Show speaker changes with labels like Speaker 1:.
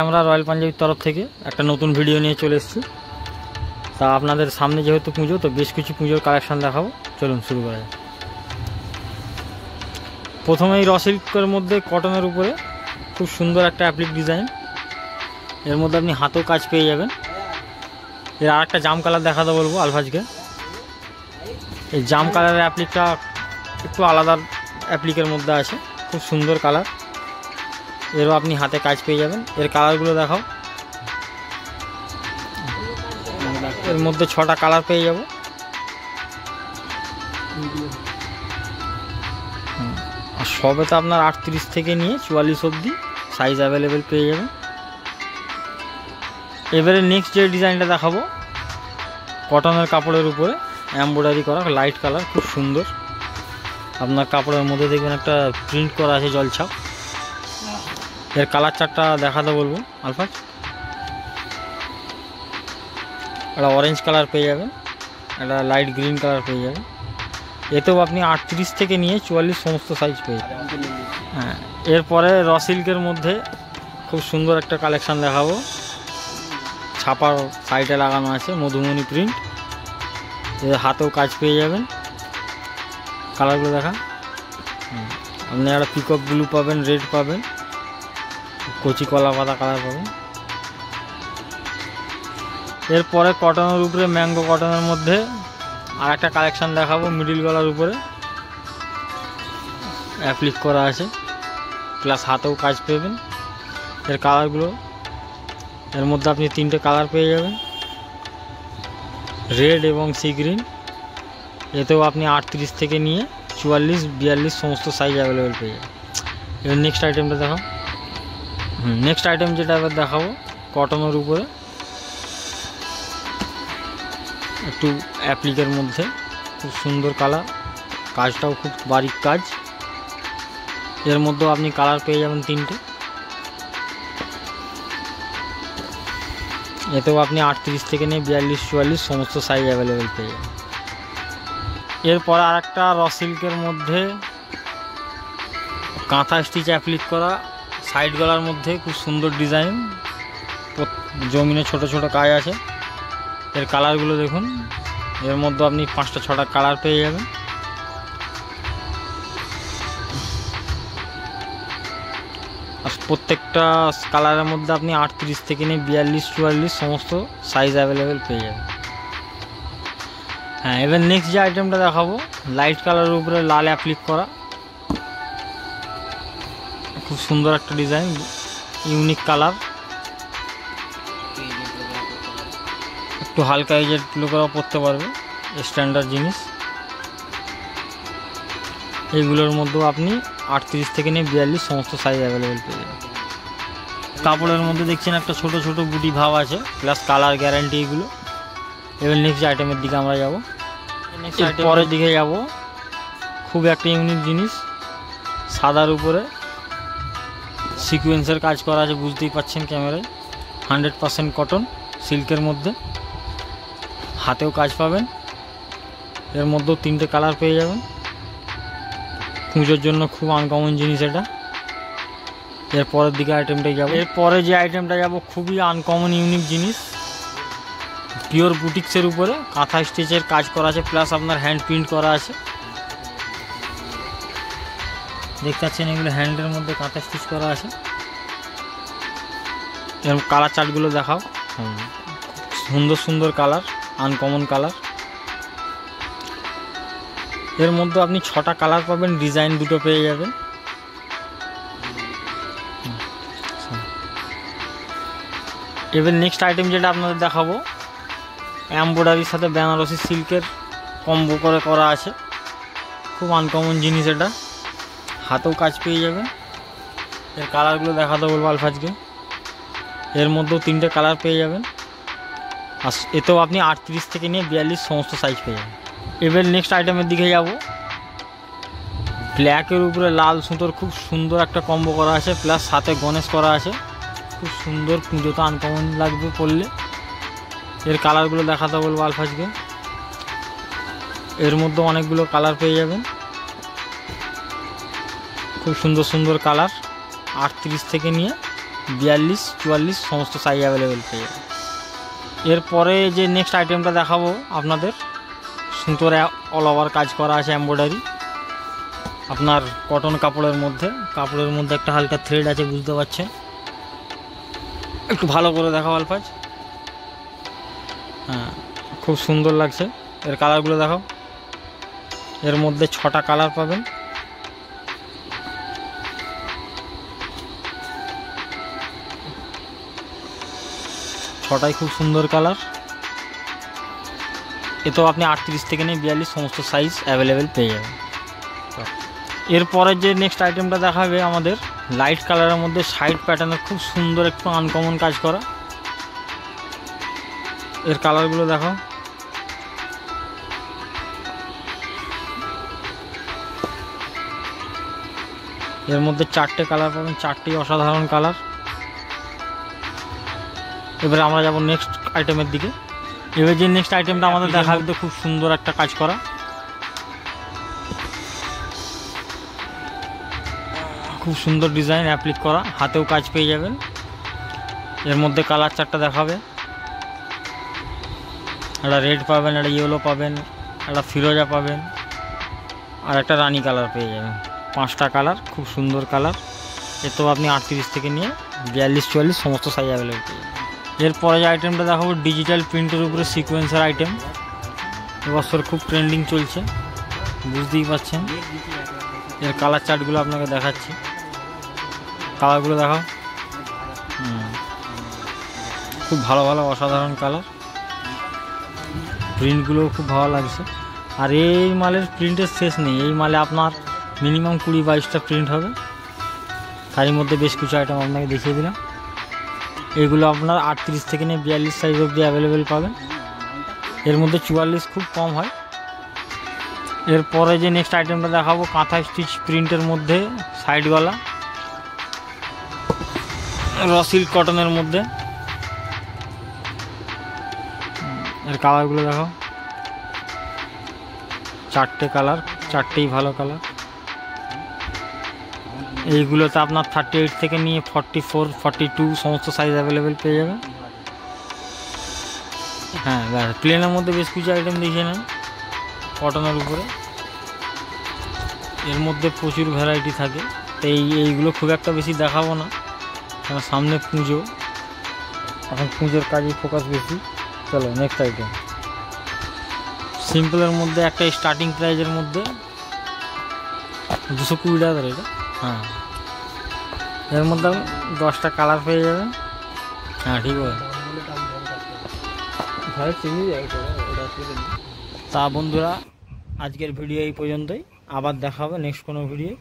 Speaker 1: আমরা রয়্যাল পাঞ্জাবির তরফ থেকে একটা নতুন ভিডিও নিয়ে চলে এসেছি। তা আপনাদের সামনে যেহেতু পুজো, তো বেশ কিছু পুজোর কালেকশন দেখাবো। চলুন শুরু করা যাক। প্রথমেই র সিল্কের মধ্যে কটনের উপরে খুব সুন্দর একটা অ্যাপ্লিক ডিজাইন, এর মধ্যে আপনি হাতেও কাজ পেয়ে যাবেন। এর আর একটা জাম কালার দেখাতে বলবো আলফাজকে। এই জাম কালারের অ্যাপ্লিকটা একটু আলাদা অ্যাপ্লিকের মধ্যে আছে, খুব সুন্দর কালার। এরও আপনি হাতে কাজ পেয়ে যাবেন। এর কালারগুলো দেখাও। এর মধ্যে 6টা কালার পেয়ে যাব। আর সবে তো আপনার 38 থেকে নিয়ে 44 অবধি সাইজ অ্যাভেলেবেল পেয়ে যাবেন। এবারে নেক্সট যে ডিজাইনটা দেখাবো, কটনের কাপড়ের উপরে এমব্রয়ডারি করা লাইট কালার, খুব সুন্দর। আপনার কাপড়ের মধ্যে দেখবেন একটা প্রিন্ট করা আছে জলছাপ। এর কালার চারটা দেখাতে বলবো আলফাজ। একটা অরেঞ্জ কালার পেয়ে যাবেন, একটা লাইট গ্রিন কালার পেয়ে যাবেন। এতেও আপনি 38 থেকে নিয়ে 44 সমস্ত সাইজ পেয়ে যাবেন। হ্যাঁ, এরপরে র সিল্কের মধ্যে খুব সুন্দর একটা কালেকশান দেখাবো। ছাপার সাইডে লাগানো আছে মধুমণি প্রিন্ট। এর হাতেও কাজ পেয়ে যাবেন। কালারগুলো দেখান। আপনি একটা পিকক ব্লু পাবেন, রেড পাবেন, কচি কলা পাতা কালার পাবেন। এরপরে কটনের উপরে ম্যাঙ্গো কটনের মধ্যে আর একটা কালেকশান দেখাবো। মিডিল গলার উপরে অ্যাপ্লিক করা আছে, প্লাস হাতেও কাজ পেবেন। এর কালারগুলো, এর মধ্যে আপনি 3টে কালার পেয়ে যাবেন, রেড এবং সি গ্রিন। এতেও আপনি 38 থেকে নিয়ে 44, 42 সমস্ত সাইজ অ্যাভেলেবেল পেয়ে যাবেন। এবার নেক্সট আইটেমটা দেখাও। নেক্সট আইটেম যেটা এবার দেখাবো, কটনের উপরে একটু অ্যাপ্লিকের মধ্যে খুব সুন্দর কালার, কাজটাও খুব বারিক কাজ। এর মধ্যেও আপনি কালার পেয়ে যাবেন 3টে। এতেও আপনি 38 থেকে নিয়ে 42, 44 সমস্ত সাইজ অ্যাভেলেবেল পেয়ে যাবেন। এরপর আর একটা র সিল্কের মধ্যে কাঁথা স্টিচ অ্যাপ্লিক করা সাইড গলার মধ্যে খুব সুন্দর ডিজাইন, জমিনে ছোট ছোট কাজ আছে। এর কালারগুলো দেখুন। এর মধ্যে আপনি 5টা 6টা কালার পেয়ে যাবেন। আর প্রত্যেকটা কালারের মধ্যে আপনি 38 থেকে নিয়ে 42, 44 সমস্ত সাইজ অ্যাভেলেবেল পেয়ে যাবেন। হ্যাঁ, এবার নেক্সট যে আইটেমটা দেখাবো, লাইট কালারের উপরে লাল অ্যাপ্লিক করা, খুব সুন্দর একটা ডিজাইন, ইউনিক কালার। একটু হালকা এজের লোকেরাও পরতে পারবে, স্ট্যান্ডার্ড জিনিস। এইগুলোর মধ্যেও আপনি 38 থেকে নিয়ে 42 সমস্ত সাইজ অ্যাভেলেবেল পেয়ে যাবেন। কাপড়ের মধ্যে দেখছেন একটা ছোট ছোট বুটি ভাব আছে, প্লাস কালার গ্যারান্টি এগুলো। এবার নেক্সট আইটেমের দিকে আমরা যাব। নেক্সট পরের দিকে যাব, খুব একটা ইউনিক জিনিস, সাদার উপরে সিকোয়েন্সের কাজ করা আছে, বুঝতেই পাচ্ছেন ক্যামেরায়। 100% কটন সিল্কের মধ্যে, হাতেও কাজ পাবেন। এর মধ্যেও 3টে কালার পেয়ে যাবেন। পুজোর জন্য খুব আনকমন জিনিস এটা। এর পরের দিকে আইটেমটাই যাব। এরপরে যে আইটেমটা যাব খুবই আনকমন ইউনিক জিনিস, পিওর বুটিক্সের উপরে কাঁথা স্টিচের কাজ করা আছে, প্লাস আপনার হ্যান্ড প্রিন্ট করা আছে। দেখতে পাচ্ছেন এগুলো হ্যান্ডের মধ্যে কাঁথা স্টিচ করা আছে। এর কালার চার্টগুলো দেখাও। সুন্দর সুন্দর কালার, আনকমন কালার। এর মধ্যে আপনি 6টা কালার পাবেন, ডিজাইন 2টো পেয়ে যাবেন। এবার নেক্সট আইটেম যেটা আপনাদের দেখাবো, এমব্রয়ডারির সাথে বেনারসি সিল্কের কম্বো করে করা আছে, খুব আনকমন জিনিস এটা। হাতেও কাজ পেয়ে যাবেন। এর কালারগুলো দেখাতে বলবো আলফাজকে। এর মধ্যেও 3টে কালার পেয়ে যাবেন। আর এতেও আপনি 38 থেকে নিয়ে 42 সমস্ত সাইজ পেয়ে যাবেন। এবার নেক্সট আইটেমের দিকে যাব। ব্ল্যাকের উপরে লাল সুতোর খুব সুন্দর একটা কম্বো করা আছে, প্লাস সাথে গণেশ করা আছে, খুব সুন্দর। পুজোতে আনকমন লাগবে পরলে। এর কালারগুলো দেখাতে বলবো আলফাজকে। এর মধ্যে অনেকগুলো কালার পেয়ে যাবেন, খুব সুন্দর সুন্দর কালার। 38 থেকে নিয়ে 42, 44 সমস্ত সাইজ অ্যাভেলেবেল পেয়ে যাবেন। এরপরে যে নেক্সট আইটেমটা দেখাবো আপনাদের, সুতোর অল ওভার কাজ করা আছে, এমব্রয়ডারি, আপনার কটন কাপড়ের মধ্যে একটা হালকা থ্রেড আছে, বুঝতে পারছেন। একটু ভালো করে দেখাও আলফাজ। হ্যাঁ, খুব সুন্দর লাগছে। এর কালারগুলো দেখাও। এর মধ্যে 6টা কালার পাবেন। ছটাই খুব সুন্দর কালার। এতেও আপনি 38 থেকে নিয়ে 42 সমস্ত সাইজ অ্যাভেলেবেল পেয়ে যাবেন। এরপরে যে নেক্সট আইটেমটা দেখাবে আমাদের, লাইট কালারের মধ্যে সাইড প্যাটার্নের খুব সুন্দর একটু আনকমন কাজ করা। এর কালারগুলো দেখো। এর মধ্যে 4টে কালার পাবেন, 4টেই অসাধারণ কালার। এবারে আমরা যাব নেক্সট আইটেমের দিকে। এবার যে নেক্সট আইটেমটা আমাদের দেখাবে, খুব সুন্দর একটা কাজ করা, খুব সুন্দর ডিজাইন অ্যাপ্লিক করা, হাতেও কাজ পেয়ে যাবেন। এর মধ্যে কালার 4টা দেখাবে। একটা রেড পাবেন, একটা ইয়েলো পাবেন, একটা ফিরোজা পাবেন, আর একটা রানি কালার পেয়ে যাবেন। 5টা কালার, খুব সুন্দর কালার। এতেও আপনি 38 থেকে নিয়ে 42, 44 সমস্ত সাইজ অ্যাভেলেবেল পেয়ে যাবেন। এরপরে যে আইটেমটা দেখাবো, ডিজিটাল প্রিন্টের উপরে সিকোয়েন্সের আইটেম। এবছর খুব ট্রেন্ডিং চলছে, বুঝতেই পারছেন। এর কালার চার্টগুলো আপনাকে দেখাচ্ছি। কালারগুলো দেখাও। খুব ভালো ভালো অসাধারণ কালার, প্রিন্টগুলোও খুব ভালো লাগছে। আর এই মালের প্রিন্টের শেষ নেই। এই মালে আপনার মিনিমাম 20-22টা প্রিন্ট হবে। তারই মধ্যে বেশ কিছু আইটেম আপনাকে দেখিয়ে দিলাম। এগুলো আপনার 38 থেকে নিয়ে 42 সাইজ অবধি অ্যাভেলেবেল পাবেন। এর মধ্যে 44 খুব কম হয়। এরপরে যে নেক্সট আইটেমটা দেখাবো, কাঁথা স্টিচ প্রিন্টের মধ্যে সাইড গলা, র সিল্ক কটনের মধ্যে। এর কালারগুলো দেখো। 4টে কালার, 4টেই ভালো কালার। এইগুলোতে আপনার 38 থেকে নিয়ে 44, 42 সমস্ত সাইজ অ্যাভেলেবেল পেয়ে যাবেন। হ্যাঁ, প্লেনের মধ্যে বেশ কিছু আইটেম দেখিয়ে নেন কটনের উপরে। এর মধ্যে প্রচুর ভ্যারাইটি থাকে, তো এইগুলো খুব একটা বেশি দেখাবো না, কারণ সামনে পুজো, এখন পুজোর কাজেই ফোকাস বেশি। চলো নেক্সট আইটেম। সিম্পলের মধ্যে একটা স্টার্টিং প্রাইজের মধ্যে 220 টাকা এটা। হ্যাঁ, এর মধ্যে 10টা কালার পেয়ে যাবেন। হ্যাঁ, ঠিক আছে। তা বন্ধুরা, আজকের ভিডিও এই পর্যন্তই। আবার দেখা হবে নেক্সট কোনো ভিডিও।